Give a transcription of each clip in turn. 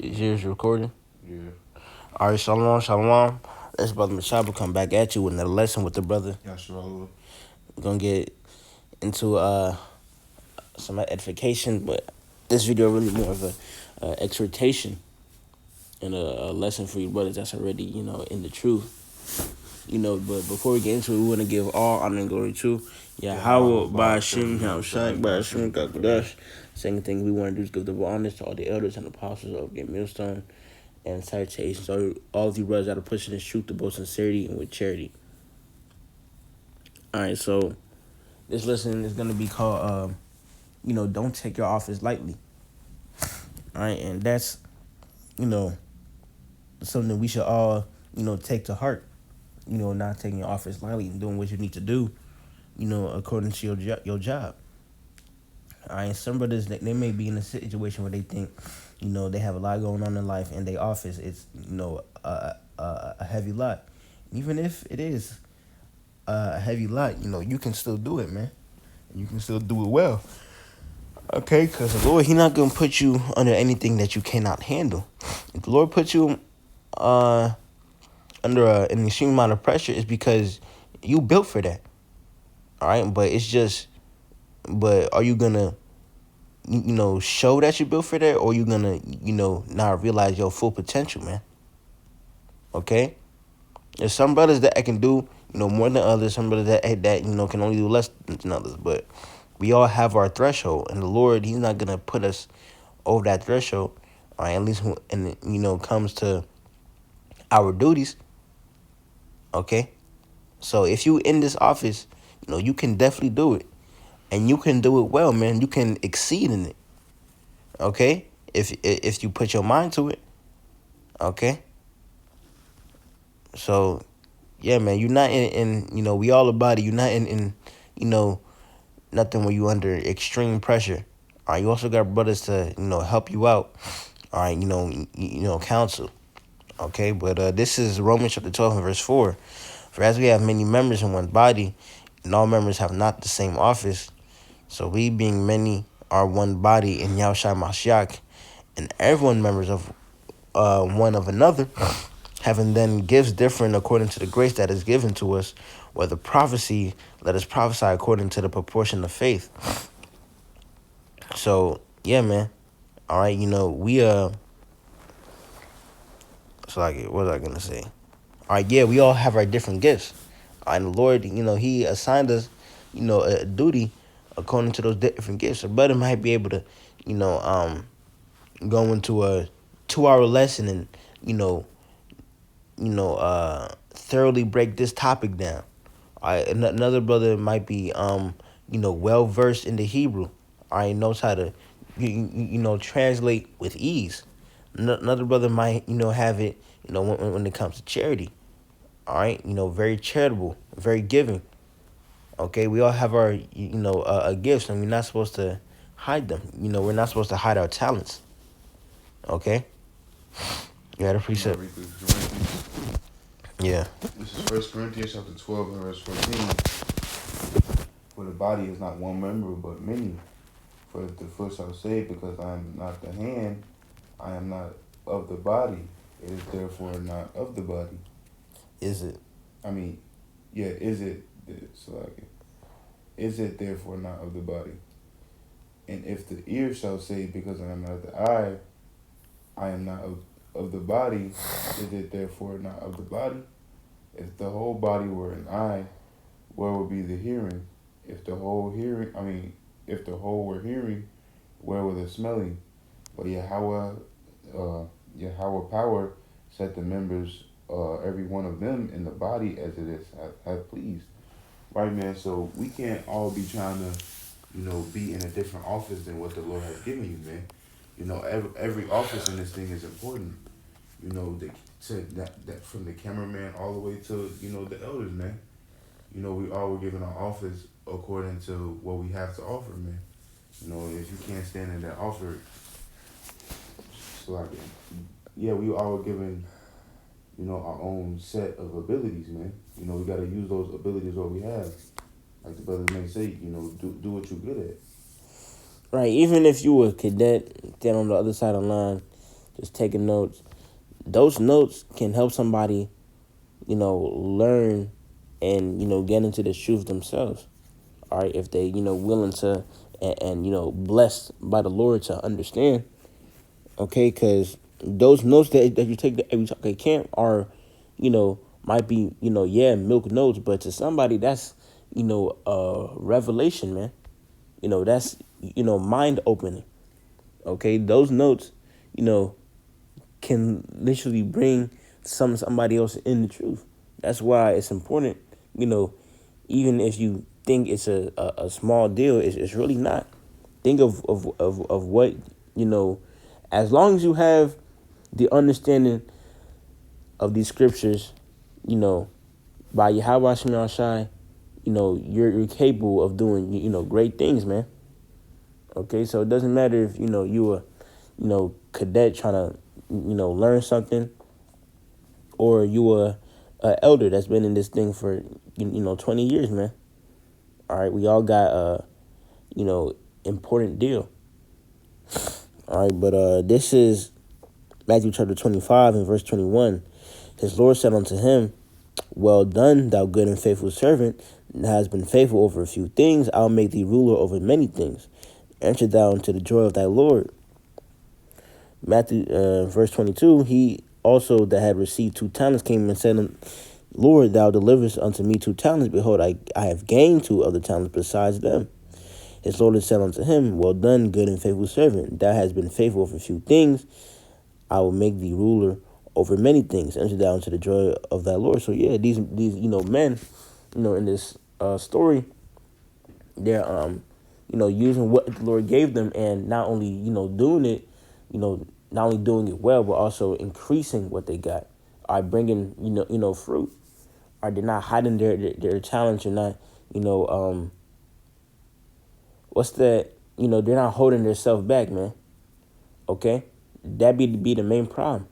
Is yours recording? Yeah. All right, shalom, shalom. Let's brother Mashaba come back at you with another lesson with the brother. Yashua. We're gonna get into some edification, but this video really more of a exhortation and a lesson for you brothers that's already in the truth. But before we get into it, we want to give all honor and glory to Yahweh, Ba'ashim, Hamshai, Ba'ashim, Kakodash. Second thing we want to do is give the honors to all the elders and apostles of Get Millstone and citations. All of you brothers that are pushing this truth to both sincerity and with charity. All right, so this lesson is going to be called, don't take your office lightly. All right, and that's, something we should all, take to heart. Not taking your office lightly and doing what you need to do, according to your job. All right, some brothers, they may be in a situation where they think, they have a lot going on in life, and their office is, a heavy lot. Even if it is a heavy lot, you can still do it, man. You can still do it well. Okay, because the Lord, He not going to put you under anything that you cannot handle. If the Lord puts you under an extreme amount of pressure, it's because you built for that. All right, but are you going to, show that you built for that, or you going to, not realize your full potential, man? Okay? There's some brothers that I can do, more than others. Some brothers that can only do less than others. But we all have our threshold, and the Lord, He's not gonna put us over that threshold. All right, at least when comes to our duties. Okay, so if you in this office, you can definitely do it, and you can do it well, man. You can exceed in it. Okay, if you put your mind to it. Okay. So, yeah, man, you're not in we all a body. You're not in nothing where you under extreme pressure. All right, you also got brothers to, help you out. All right, counsel. Okay, but this is Romans chapter 12 and verse 4. For as we have many members in one body, and all members have not the same office, so we being many are one body in Yahushua Mashiach, and everyone members of one of another, having then gifts different according to the grace that is given to us, whether prophecy, let us prophesy according to the proportion of faith. So, yeah, man. All right, we, so like, what was I going to say? All right, yeah, we all have our different gifts. All right, and the Lord, He assigned us, a duty according to those different gifts. A brother might be able to, go into a 2-hour lesson and, thoroughly break this topic down. All right, another brother might be, well versed in the Hebrew. All right, knows how to, translate with ease. Another brother might, have it, when it comes to charity. All right, very charitable, very giving. Okay, we all have our, gifts, and we're not supposed to hide them. We're not supposed to hide our talents. Okay, you had a precept. Yeah. This is 1 Corinthians chapter 12 and verse 14. For the body is not one member, but many. For if the foot shall say, because I am not the hand, I am not of the body, it is therefore not of the body. Is it? Is it therefore not of the body? And if the ear shall say, because I am not the eye, I am not of the body, is it therefore not of the body? If the whole body were an eye, where would be the hearing? If the whole were hearing, where were the smelling? But Yahweh power set the members, every one of them in the body as it is have pleased. Right, man. So we can't all be trying to, be in a different office than what the Lord has given you, man. Every office in this thing is important. That from the cameraman all the way to, the elders, man. We all were given our office according to what we have to offer, man. If you can't stand in that offer, we all were given, our own set of abilities, man. We got to use those abilities what we have. Like the brother may say, do what you're good at. Right, even if you were a cadet, then on the other side of the line, just taking notes. Those notes can help somebody, learn and, get into the truth themselves. All right, if they, willing to and blessed by the Lord to understand. Okay, because those notes that you take every time at camp are, might be, yeah, milk notes, but to somebody that's, revelation, man. That's, mind opening. Okay, those notes, you know, can literally bring somebody else in the truth. That's why it's important, you know, even if you think it's a small deal, it's really not. Think of what, you know, as long as you have the understanding of these scriptures, you know, by Yahweh Shema Shai, you're capable of doing, great things, man. Okay, so it doesn't matter if, you a, cadet trying to, learn something, or you a elder that's been in this thing for, 20 years, man. All right, we all got a, important deal. All right, but this is Matthew chapter 25 and verse 21. His Lord said unto him, well done, thou good and faithful servant. Thou hast been faithful over a few things. I'll make thee ruler over many things. Enter thou into the joy of thy Lord. Matthew, verse 22, he also that had received 2 talents came and said, Lord, thou deliverest unto me 2 talents. Behold, I have gained 2 other talents besides them. His Lord said unto him, well done, good and faithful servant. Thou hast been faithful over a few things. I will make thee ruler over many things. Enter thou into the joy of thy Lord. So yeah, these men, in this story, they're using what the Lord gave them, and not only doing it, not only doing it well, but also increasing what they got. Are bringing fruit. Are they not hiding their talents? Or not what's that? They're not holding themselves back, man. Okay, that be the main problem.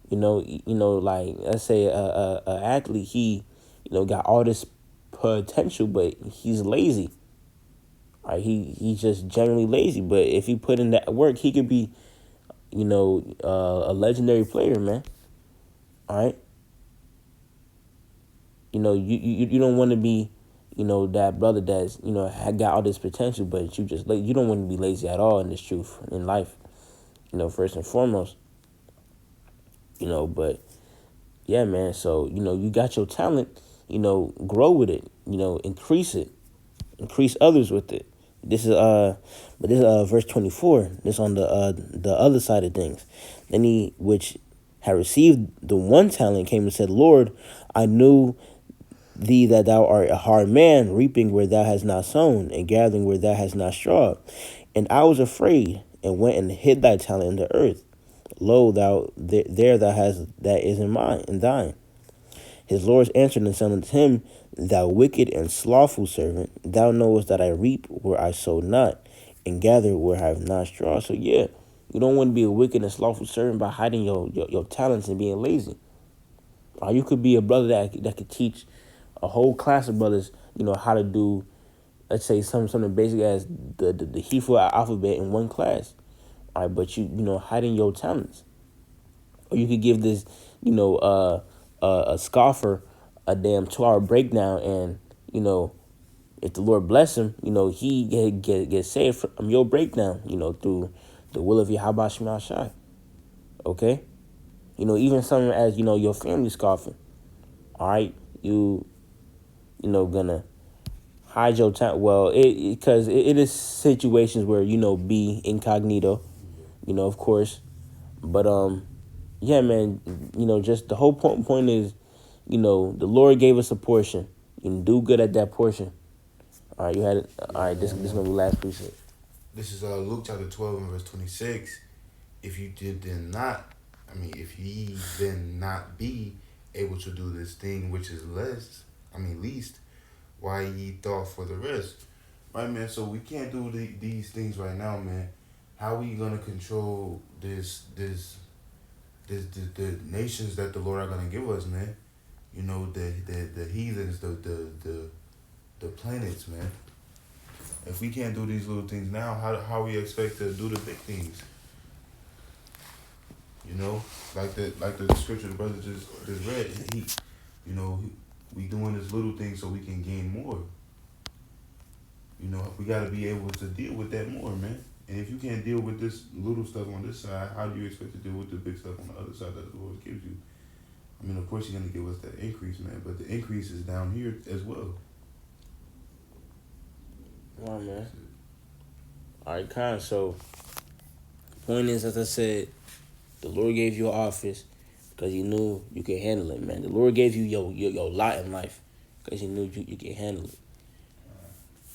Like, let's say a athlete, he got all this potential, but he's lazy. Right, he's just generally lazy. But if he put in that work, he could be, a legendary player, man. All right. You don't want to be, that brother that's had got all this potential, but you don't want to be lazy at all in this truth in life. First and foremost. But yeah, man. So you got your talent. Grow with it. Increase it. Increase others with it. This is but this verse 24. This on the other side of things. Then he which had received the 1 talent came and said, Lord, I knew thee that thou art a hard man, reaping where thou hast not sown, and gathering where thou hast not strawed. And I was afraid, and went and hid thy talent in the earth. Lo, there thou hast that is in mine and thine. His Lord answered and said unto him, thou wicked and slothful servant, thou knowest that I reap where I sow not, and gather where I have not straw. So yeah, you don't want to be a wicked and slothful servant by hiding your talents and being lazy. Or you could be a brother that could teach a whole class of brothers, how to do, let's say, something basic as the Hebrew alphabet in one class. All right, but hiding your talents. Or you could give this, a scoffer a damn 2 hour breakdown, and if the Lord bless him, he get saved from your breakdown, through the will of Yahweh Shema Shai. Okay, even something as your family scoffing. All right, gonna hide your talent. Well, because it is situations where be incognito, of course, but yeah, man, just the whole point is, the Lord gave us a portion. You can do good at that portion. All right, you had it. All right, this is gonna be the last precept. This is Luke chapter 12 and verse 26. If you if ye then not be able to do this thing which is least, why ye thought for the rest? Right, man, so we can't do these things right now, man. How we gonna control the nations that the Lord are gonna give us, man? The heathens, the planets, man. If we can't do these little things now, how we expect to do the big things? You know, like the scripture the brother just read. You know, we doing this little thing so we can gain more. You know, we got to be able to deal with that more, man. And if you can't deal with this little stuff on this side, how do you expect to deal with the big stuff on the other side that the Lord gives you? I mean, of course, He's gonna give us that increase, man. But the increase is down here as well. Come on, man. All right, Con. So, point is, as I said, the Lord gave you an office because He knew you could handle it, man. The Lord gave you your lot in life because He knew you could handle it.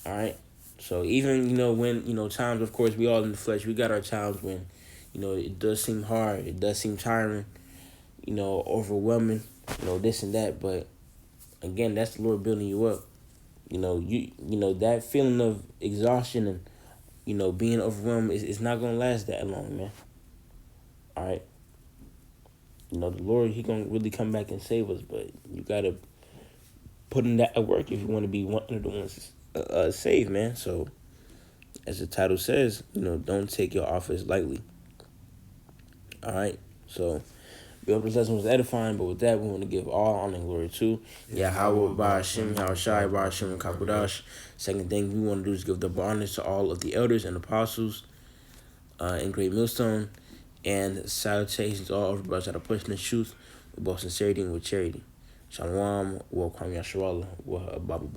All right. So even when times, of course, we all in the flesh. We got our times when it does seem hard. It does seem tiring. Overwhelming. This and that. But again, that's the Lord building you up. That feeling of exhaustion and being overwhelmed is not gonna last that long, man. All right. The Lord, He gonna really come back and save us, but you gotta put in that work if you want to be one of the ones saved, man. So, as the title says, don't take your office lightly. All right. So, we hope this lesson was edifying, but with that, we want to give all honor and glory to Yahweh, Ba'ashim, Yahushai, Ba'ashim, and Kakudash. Second thing we want to do is give the honors to all of the elders and apostles in Great Millstone, and salutations to all of the brothers that are pushing the truth with both sincerity and with charity. Shalom, wa kwam yasharallah, wa babu